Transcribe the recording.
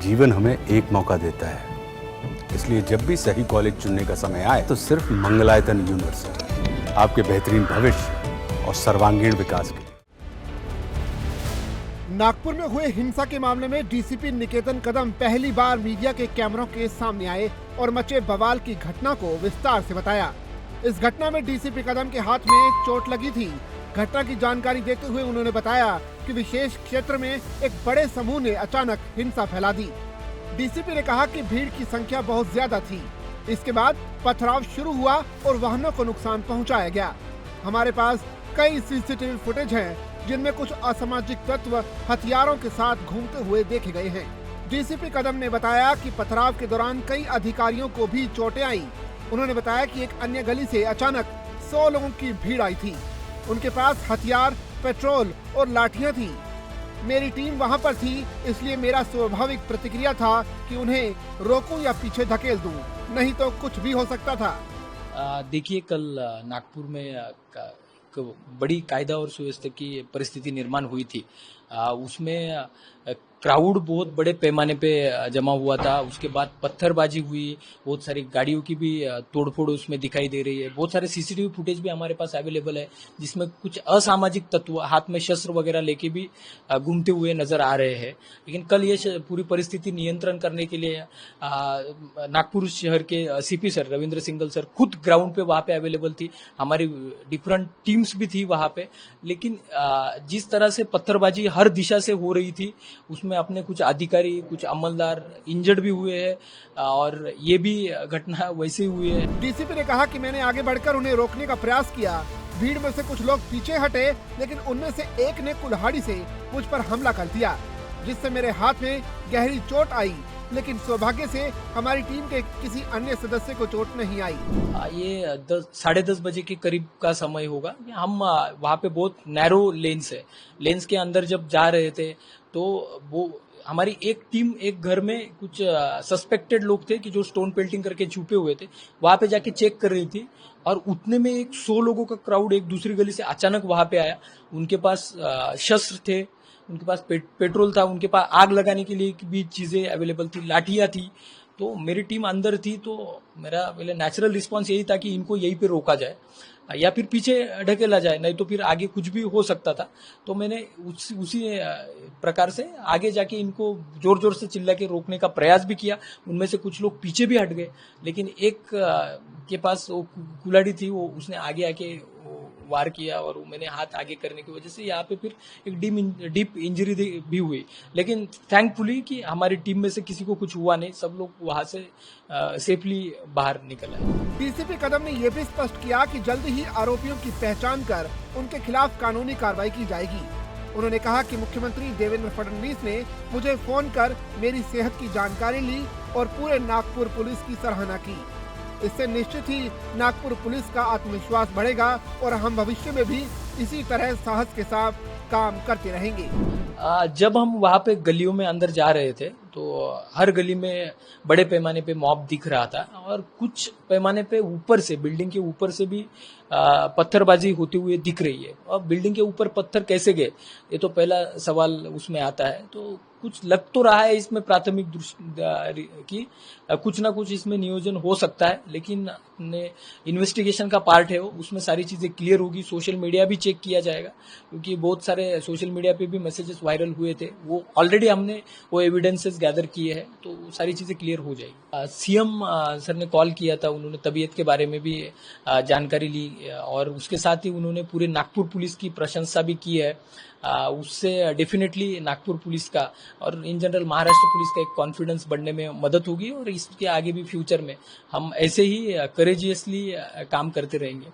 जीवन हमें एक मौका देता है, इसलिए जब भी सही कॉलेज चुनने का समय आए तो सिर्फ मंगलायतन यूनिवर्सिटी आपके बेहतरीन भविष्य और सर्वांगीण विकास के लिए। नागपुर में हुए हिंसा के मामले में डीसीपी निकेतन कदम पहली बार मीडिया के कैमरों के सामने आए और मचे बवाल की घटना को विस्तार से बताया। इस घटना में डीसीपी कदम के हाथ में चोट लगी थी। घटना की जानकारी देते हुए उन्होंने बताया कि विशेष क्षेत्र में एक बड़े समूह ने अचानक हिंसा फैला दी। डीसीपी ने कहा कि भीड़ की संख्या बहुत ज्यादा थी। इसके बाद पथराव शुरू हुआ और वाहनों को नुकसान पहुंचाया गया। हमारे पास कई सीसीटीवी फुटेज हैं जिनमें कुछ असामाजिक तत्व हथियारों के साथ घूमते हुए देखे गए हैं। डीसीपी कदम ने बताया कि पथराव के दौरान कई अधिकारियों को भी चोटें आई। उन्होंने बताया कि एक अन्य गली से अचानक 100 लोगों की भीड़ आई थी। उनके पास हथियार, पेट्रोल और लाठियां थी। मेरी टीम वहां पर थी, इसलिए मेरा स्वाभाविक प्रतिक्रिया था कि उन्हें रोकूं या पीछे धकेल दूं, नहीं तो कुछ भी हो सकता था। देखिए, कल नागपुर में एक बड़ी कायदा और सुव्यवस्था की परिस्थिति निर्माण हुई थी। उसमें क्राउड बहुत बड़े पैमाने पे जमा हुआ था। उसके बाद पत्थरबाजी हुई, बहुत सारी गाड़ियों की भी तोड़फोड़ उसमें दिखाई दे रही है। बहुत सारे सीसीटीवी फुटेज भी हमारे पास अवेलेबल है, जिसमें कुछ असामाजिक तत्व हाथ में शस्त्र वगैरह लेके भी घूमते हुए नजर आ रहे हैं। लेकिन कल ये पूरी परिस्थिति नियंत्रण करने के लिए नागपुर शहर के CP sir Ravindra single sir खुद ग्राउंड पे वहां पे अवेलेबल थी। हमारी डिफरेंट टीम्स भी थी वहां पे। लेकिन जिस तरह से पत्थरबाजी हर दिशा से हो रही थी, उसमें अपने कुछ अधिकारी, कुछ अमलदार इंजर्ड भी हुए हैं और ये भी घटना वैसे ही हुई है। डीसीपी ने कहा कि मैंने आगे बढ़कर उन्हें रोकने का प्रयास किया। भीड़ में से कुछ लोग पीछे हटे, लेकिन उनमें से एक ने कुल्हाड़ी से मुझ पर हमला कर दिया, जिससे मेरे हाथ में गहरी चोट आई। लेकिन सौभाग्य से हमारी टीम के किसी अन्य सदस्य को चोट नहीं आई। ये 10:30 बजे के करीब का समय होगा। हम वहाँ पे बहुत नैरो लेन्स है, लेन्स के अंदर जब जा रहे थे तो वो हमारी एक टीम एक घर में कुछ सस्पेक्टेड लोग थे कि जो स्टोन पेल्टिंग करके छुपे हुए थे, वहां पे जाके चेक कर रही थी और उतने में एक 100 लोगों का क्राउड एक दूसरी गली से अचानक वहां पे आया। उनके पास शस्त्र थे, उनके पास पेट्रोल था, उनके पास आग लगाने के लिए भी चीजें अवेलेबल थी, लाठियां थी। तो मेरी टीम अंदर थी, तो मेरा पहले नेचुरल रिस्पांस यही था कि इनको यहीं पे रोका जाए या फिर पीछे ढकेला जाए, नहीं तो फिर आगे कुछ भी हो सकता था। तो मैंने उसी प्रकार से आगे जाके इनको जोर जोर से चिल्ला के रोकने का प्रयास भी किया। उनमें से कुछ लोग पीछे भी हट गए, लेकिन एक के पास वो कुल्हाड़ी थी, वो उसने आगे आके वार किया और मैंने हाथ आगे करने की वजह से यहाँ पे फिर एक डीप इंजरी भी हुई। लेकिन थैंकफुली कि हमारी टीम में से किसी को कुछ हुआ नहीं, सब लोग वहां से सेफली बाहर निकल आए। डीसीपी कदम ने यह भी स्पष्ट किया कि जल्द ही आरोपियों की पहचान कर उनके खिलाफ कानूनी कार्रवाई की जाएगी। उन्होंने कहा कि मुख्यमंत्री देवेंद्र फडणवीस ने मुझे फोन कर मेरी सेहत की जानकारी ली और पूरे नागपुर पुलिस की सराहना की। इससे निश्चित ही नागपुर पुलिस का आत्मविश्वास बढ़ेगा और हम भविष्य में भी इसी तरह साहस के साथ काम करते रहेंगे। जब हम वहां पे गलियों में अंदर जा रहे थे तो हर गली में बड़े पैमाने पे मॉब दिख रहा था और कुछ पैमाने पे ऊपर से, बिल्डिंग के ऊपर से भी पत्थरबाजी होती हुई दिख रही है। और बिल्डिंग के ऊपर पत्थर कैसे गए, ये तो पहला सवाल उसमें आता है। तो कुछ लग तो रहा है इसमें प्राथमिक दृष्टि की कुछ ना कुछ इसमें नियोजन हो सकता है, लेकिन इन्वेस्टिगेशन का पार्ट है वो, उसमें सारी चीजें क्लियर होगी। सोशल मीडिया भी चेक किया जाएगा, क्योंकि बहुत सारे सोशल मीडिया पे भी मैसेजेस वायरल हुए थे, वो ऑलरेडी हमने वो एविडेंसेस गैदर किए हैं, तो सारी चीजें क्लियर हो जाएगी। सीएम सर ने कॉल किया था, उन्होंने तबीयत के बारे में भी जानकारी ली और उसके साथ ही उन्होंने पूरे नागपुर पुलिस की प्रशंसा भी की है। उससे डेफिनेटली नागपुर पुलिस का और इन जनरल महाराष्ट्र पुलिस का एक कॉन्फिडेंस बढ़ने में मदद होगी और इसके आगे भी फ्यूचर में हम ऐसे ही करेजियसली काम करते रहेंगे।